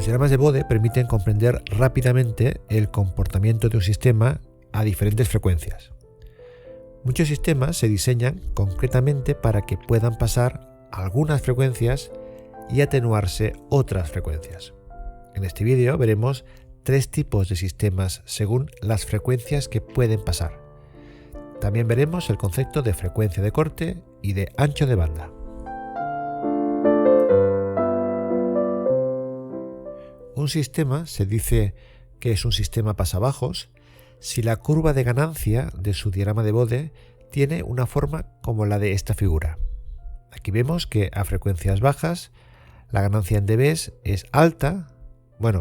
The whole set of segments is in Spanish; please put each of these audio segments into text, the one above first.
Los diagramas de Bode permiten comprender rápidamente el comportamiento de un sistema a diferentes frecuencias. Muchos sistemas se diseñan concretamente para que puedan pasar algunas frecuencias y atenuarse otras frecuencias. En este vídeo veremos tres tipos de sistemas según las frecuencias que pueden pasar. También veremos el concepto de frecuencia de corte y de ancho de banda. Un sistema se dice que es un sistema pasabajos si la curva de ganancia de su diagrama de Bode tiene una forma como la de esta figura. Aquí vemos que a frecuencias bajas la ganancia en dB es alta,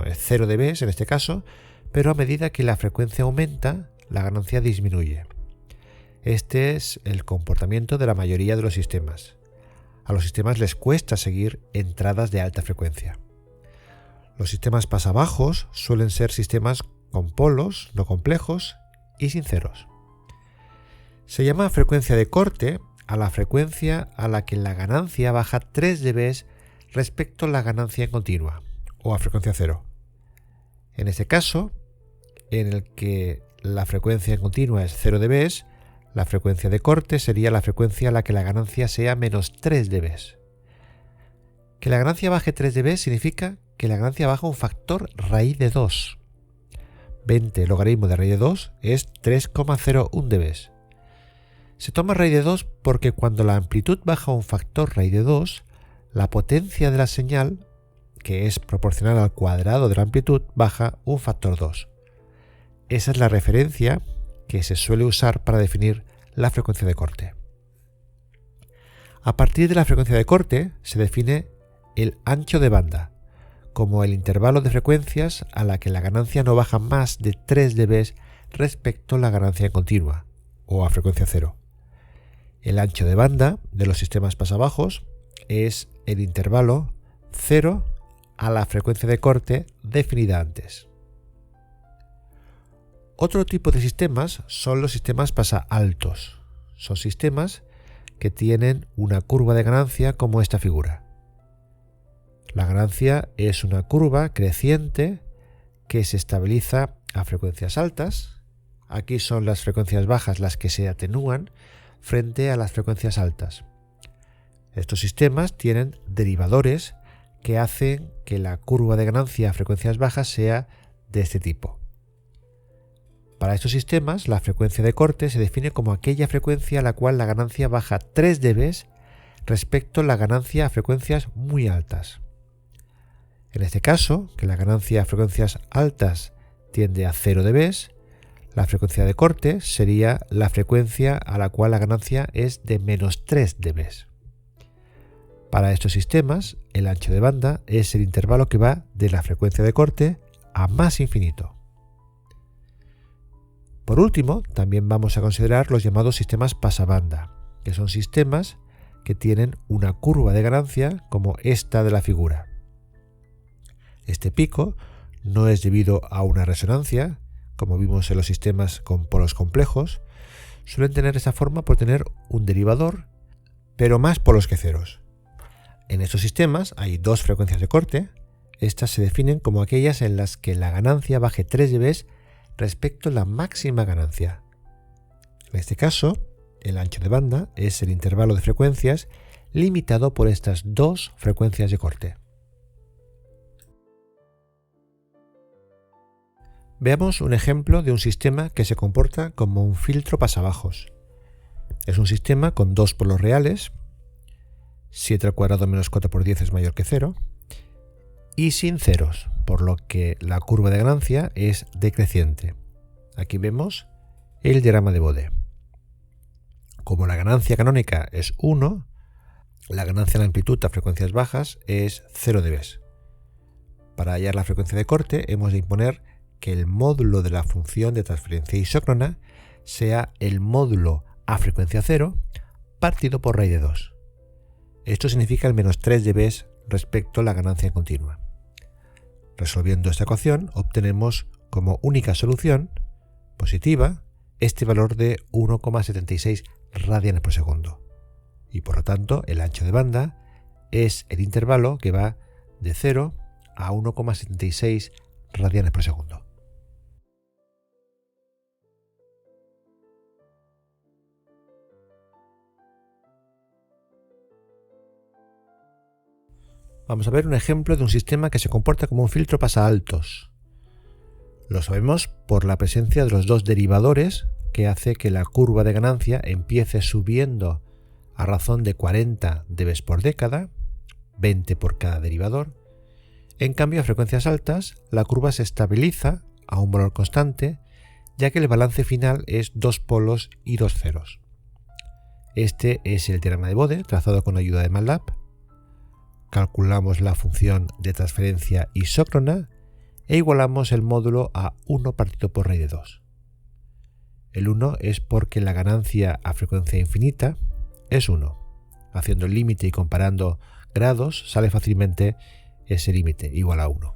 es 0 dB en este caso, pero a medida que la frecuencia aumenta, la ganancia disminuye. Este es el comportamiento de la mayoría de los sistemas. A los sistemas les cuesta seguir entradas de alta frecuencia. Los sistemas pasabajos suelen ser sistemas con polos no complejos y sin ceros. Se llama frecuencia de corte a la frecuencia a la que la ganancia baja 3 dB respecto a la ganancia en continua, o a frecuencia cero. En este caso, en el que la frecuencia en continua es 0 dB, la frecuencia de corte sería la frecuencia a la que la ganancia sea menos 3 dB. Que la ganancia baje 3 dB significa que la ganancia baja un factor raíz de 2. 20 logaritmo de raíz de 2 es 3,01 dB. Se toma raíz de 2 porque cuando la amplitud baja un factor raíz de 2, la potencia de la señal, que es proporcional al cuadrado de la amplitud, baja un factor 2. Esa es la referencia que se suele usar para definir la frecuencia de corte. A partir de la frecuencia de corte se define el ancho de banda, como el intervalo de frecuencias a la que la ganancia no baja más de 3 dB respecto a la ganancia en continua, o a frecuencia cero. El ancho de banda de los sistemas pasabajos es el intervalo 0 a la frecuencia de corte definida antes. Otro tipo de sistemas son los sistemas pasaaltos. Son sistemas que tienen una curva de ganancia como esta figura. La ganancia es una curva creciente que se estabiliza a frecuencias altas. Aquí son las frecuencias bajas las que se atenúan frente a las frecuencias altas. Estos sistemas tienen derivadores que hacen que la curva de ganancia a frecuencias bajas sea de este tipo. Para estos sistemas, la frecuencia de corte se define como aquella frecuencia a la cual la ganancia baja 3 dB respecto a la ganancia a frecuencias muy altas. En este caso, que la ganancia a frecuencias altas tiende a 0 dB, la frecuencia de corte sería la frecuencia a la cual la ganancia es de menos 3 dB. Para estos sistemas, el ancho de banda es el intervalo que va de la frecuencia de corte a más infinito. Por último, también vamos a considerar los llamados sistemas pasabanda, que son sistemas que tienen una curva de ganancia como esta de la figura. Este pico no es debido a una resonancia, como vimos en los sistemas con polos complejos. Suelen tener esa forma por tener un derivador, pero más polos que ceros. En estos sistemas hay dos frecuencias de corte. Estas se definen como aquellas en las que la ganancia baje 3 dB respecto a la máxima ganancia. En este caso, el ancho de banda es el intervalo de frecuencias limitado por estas dos frecuencias de corte. Veamos un ejemplo de un sistema que se comporta como un filtro pasabajos. Es un sistema con dos polos reales, 7 al cuadrado menos 4 por 10 es mayor que 0, y sin ceros, por lo que la curva de ganancia es decreciente. Aquí vemos el diagrama de Bode. Como la ganancia canónica es 1, la ganancia en la amplitud a frecuencias bajas es 0 dB. Para hallar la frecuencia de corte hemos de imponer que el módulo de la función de transferencia isócrona sea el módulo a frecuencia 0 partido por raíz de 2. Esto significa el menos 3 dB respecto a la ganancia en continua. Resolviendo esta ecuación obtenemos como única solución positiva este valor de 1,76 radianes por segundo. Y por lo tanto el ancho de banda es el intervalo que va de 0 a 1,76 radianes por segundo. Vamos a ver un ejemplo de un sistema que se comporta como un filtro pasaaltos. Lo sabemos por la presencia de los dos derivadores que hace que la curva de ganancia empiece subiendo a razón de 40 dB por década, 20 por cada derivador. En cambio, a frecuencias altas, la curva se estabiliza a un valor constante, ya que el balance final es 2 polos y 2 ceros. Este es el diagrama de Bode trazado con ayuda de MATLAB. Calculamos la función de transferencia isócrona e igualamos el módulo a 1 partido por raíz de 2. El 1 es porque la ganancia a frecuencia infinita es 1. Haciendo el límite y comparando grados sale fácilmente ese límite igual a 1.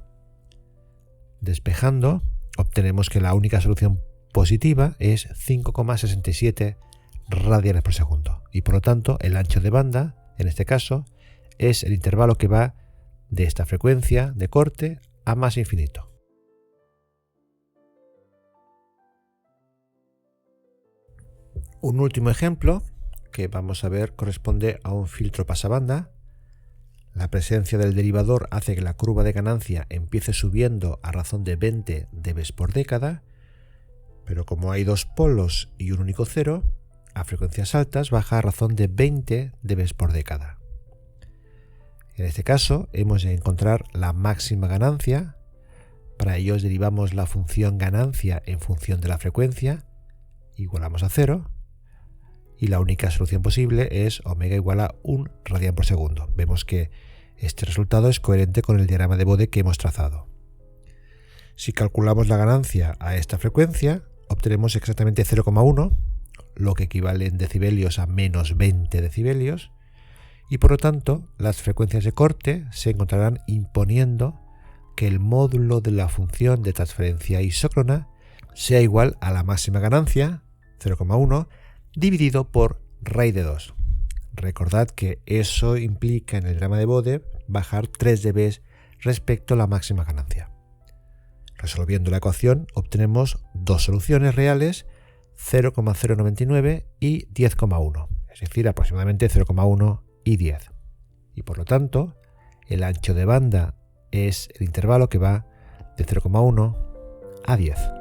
Despejando obtenemos que la única solución positiva es 5,67 radianes por segundo y por lo tanto el ancho de banda, en este caso, es el intervalo que va de esta frecuencia de corte a más infinito. Un último ejemplo que vamos a ver corresponde a un filtro pasabanda. La presencia del derivador hace que la curva de ganancia empiece subiendo a razón de 20 dB por década, pero como hay dos polos y un único cero, a frecuencias altas baja a razón de 20 dB por década. En este caso hemos de encontrar la máxima ganancia. Para ello derivamos la función ganancia en función de la frecuencia, igualamos a 0, y la única solución posible es omega igual a 1 radian por segundo. Vemos que este resultado es coherente con el diagrama de Bode que hemos trazado. Si calculamos la ganancia a esta frecuencia, obtenemos exactamente 0,1, lo que equivale en decibelios a menos 20 decibelios, y por lo tanto las frecuencias de corte se encontrarán imponiendo que el módulo de la función de transferencia isócrona sea igual a la máxima ganancia, 0,1, dividido por raíz de 2. Recordad que eso implica en el diagrama de Bode bajar 3 dB respecto a la máxima ganancia. Resolviendo la ecuación obtenemos dos soluciones reales, 0,099 y 10,1, es decir, aproximadamente 0,1 y 10. Y por lo tanto, el ancho de banda es el intervalo que va de 0,1 a 10.